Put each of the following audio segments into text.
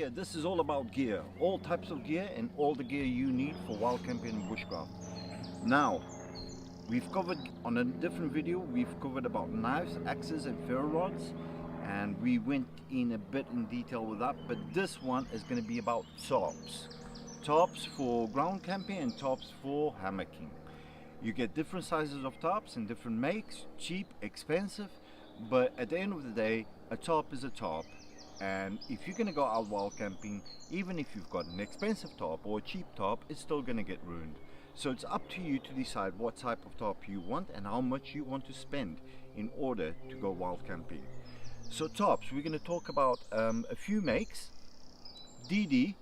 gear. This is all about gear, all types of gear and all the gear you need for wild camping and bushcraft. Now, we've covered on a different video, we've covered about knives, axes and ferro rods, and we went in a bit in detail with that, but this one is going to be about tarps. Tarps for ground camping and tarps for hammocking. You get different sizes of tarps and different makes, cheap, expensive, but at the end of the day, a tarp is a tarp. And if you're going to go out wild camping, even if you've got an expensive tarp or a cheap tarp, it's still going to get ruined. So it's up to you to decide what type of tarp you want and how much you want to spend in order to go wild camping. So tarps, we're going to talk about a few makes. DD,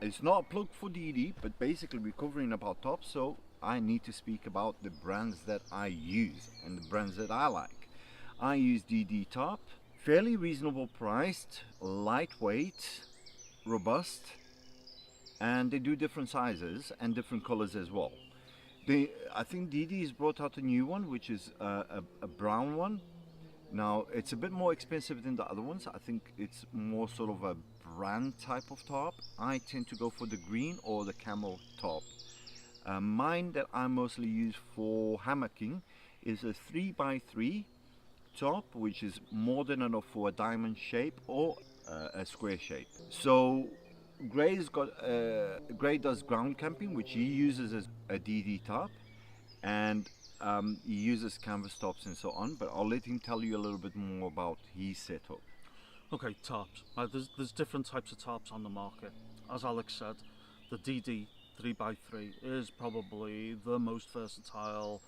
it's not a plug for DD, but basically we're covering about tarps, so I need to speak about the brands that I use and the brands that I like. I use DD Tarp, fairly reasonable priced, lightweight, robust, and they do different sizes and different colors as well. I think DD has brought out a new one, which is a brown one. Now it's a bit more expensive than the other ones. I think it's more sort of a brand type of tarp. I tend to go for the green or the camel tarp. Mine that I mostly use for hammocking is a 3x3 tarp, which is more than enough for a diamond shape or a square shape. So Gray does ground camping, which he uses as a DD tarp, and he uses canvas tops and so on, but I'll let him tell you a little bit more about his setup. Okay, tarps. There's different types of tarps on the market. As Alex said, the DD 3x3 is probably the most versatile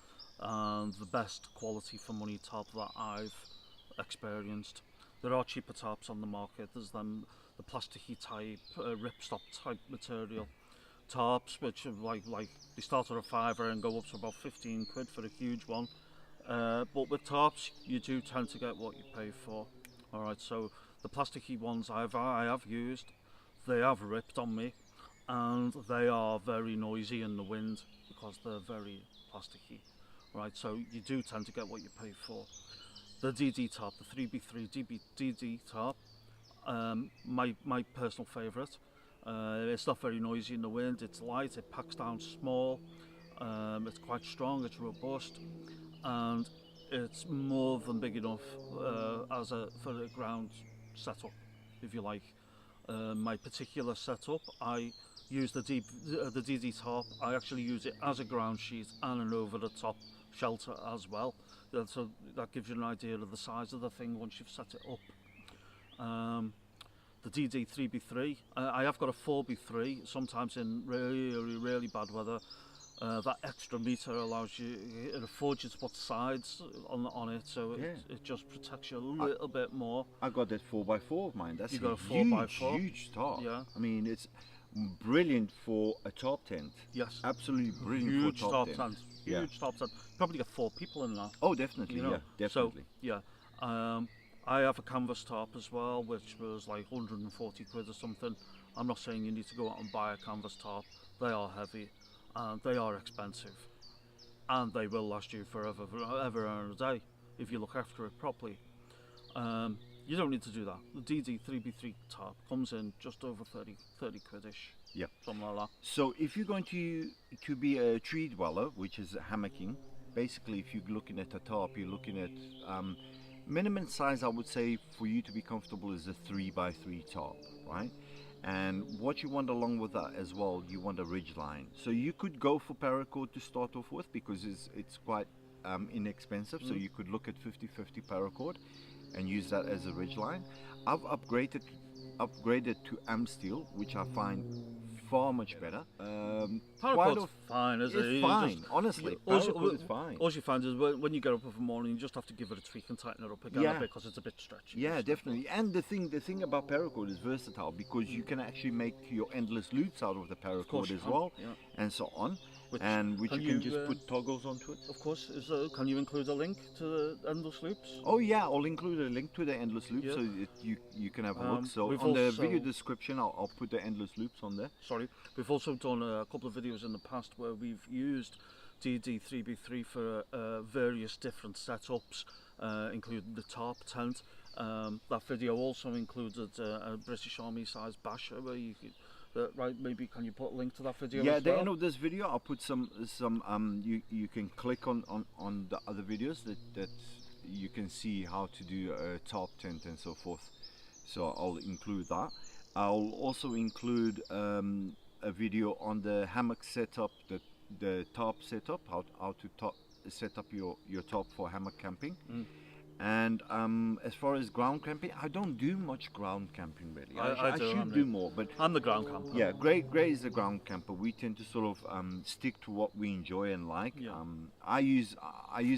and the best quality for money tarp that I've experienced. There are cheaper tarps on the market. There's the plasticky type, ripstop type material tarps, which are like they start at a fiver and go up to about 15 quid for a huge one. But with tarps, you do tend to get what you pay for. All right, so the plasticky ones I have used, they have ripped on me, and they are very noisy in the wind because they're very plasticky. Right, so you do tend to get what you pay for. The DD tarp, the 3x3 DD tarp, my personal favourite. It's not very noisy in the wind, it's light, it packs down small, it's quite strong, it's robust, and it's more than big enough for a ground setup, if you like. My particular setup, I use the DD tarp. I actually use it as a ground sheet and an over-the-top shelter as well. So that gives you an idea of the size of the thing once you've set it up. The DD 3x3, I have got a 4x3, sometimes in really bad weather. That extra meter allows you, it affords you to put sides on it, so Yeah. it just protects you a little bit more. I got that 4x4 of mine. That's You got a huge tarp. Yeah. I mean, it's brilliant for a tarp tent. Yes. Absolutely brilliant Huge for a tarp tent. Yeah. Huge tarp tent. Probably get 4 people in that. Oh, definitely. You know? Yeah, definitely. So, yeah. I have a canvas tarp as well, which was like 140 quid or something. I'm not saying you need to go out and buy a canvas tarp. They are heavy and they are expensive, and they will last you forever and a day if you look after it properly. You don't need to do that. The DD 3x3 tarp comes in just over 30 quid-ish. Yeah. Something like that. So if you're going to be a tree dweller, which is hammocking, basically if you're looking at a tarp, you're looking at minimum size, I would say, for you to be comfortable is a 3x3 tarp, right? And what you want along with that as well, you want a ridge line. So you could go for paracord to start off with because it's quite inexpensive. So you could look at 50/50 paracord and use that as a ridge line. I've upgraded to Amsteel, which I find far much better. Paracord's fine, isn't it? It's fine, honestly. Paracord is fine. All you find is when you get up in the morning, you just have to give it a tweak and tighten it up again a bit because it's a bit stretchy. Yeah, definitely. And the thing about paracord is versatile because you can actually make your endless loops out of the paracord as well, and so on. Which you can just put toggles onto it. Of course. Can you include a link to the endless loops? Oh yeah, I'll include a link to the endless loops so you can have a look. So on the video description, I'll put the endless loops on there. Sorry, we've also done a couple of videos in the past where we've used DD 3x3 for various different setups, including the tarp tent, That video also included a British Army size basher where you could, right, maybe can you put a link to that video? Yeah, as at the well? end of this video, I'll put some you can click on the other videos that you can see how to do a tarp tent and so forth. So I'll include that. I'll also include a video on the hammock setup, the tarp setup, how to set up your tarp for hammock camping. And as far as ground camping, I don't do much ground camping really. I should do more, but I'm the ground camper. yeah, Gray is the ground camper. We tend to sort of stick to what we enjoy and like. Yeah. I use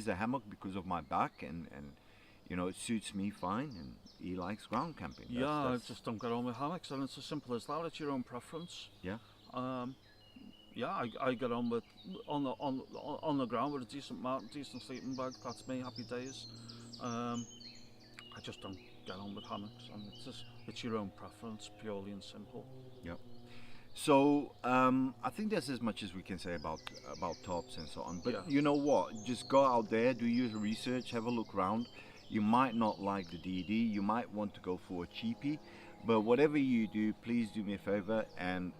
the hammock because of my back, and you know, it suits me fine, and he likes ground camping. I just don't get on with hammocks, and it's as simple as that. It's your own preference. Yeah. Yeah, I get on with on the ground with a decent mat, decent sleeping bag. That's me. Happy days. I just don't get on with hammocks, and it's your own preference, purely and simple. Yeah. So I think that's as much as we can say about tarps and so on. But you know what? Just go out there, do your research, have a look around. You might not like the DD, you might want to go for a cheapie, but whatever you do, please do me a favor and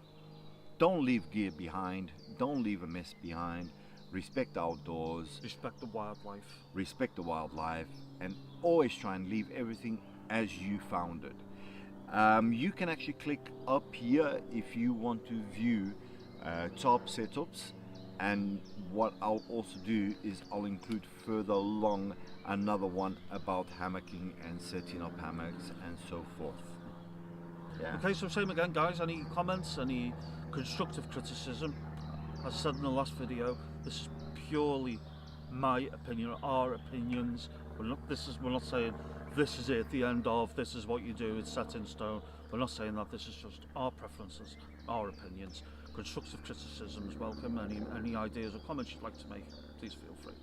don't leave gear behind. Don't leave a mess behind. Respect the outdoors. Respect the wildlife. Respect the wildlife, and always try and leave everything as you found it. You can actually click up here if you want to view tarp setups, and what I'll also do is I'll include further along another one about hammocking and setting up hammocks and so forth. Yeah. Okay, so same again, guys. Any comments, any constructive criticism? As I said in the last video, this is purely my opinion, our opinions. We're not saying this is it, the end of, this is what you do, it's set in stone. We're not saying that. This is just our preferences, our opinions. Constructive criticism is welcome. Any ideas or comments you'd like to make, please feel free.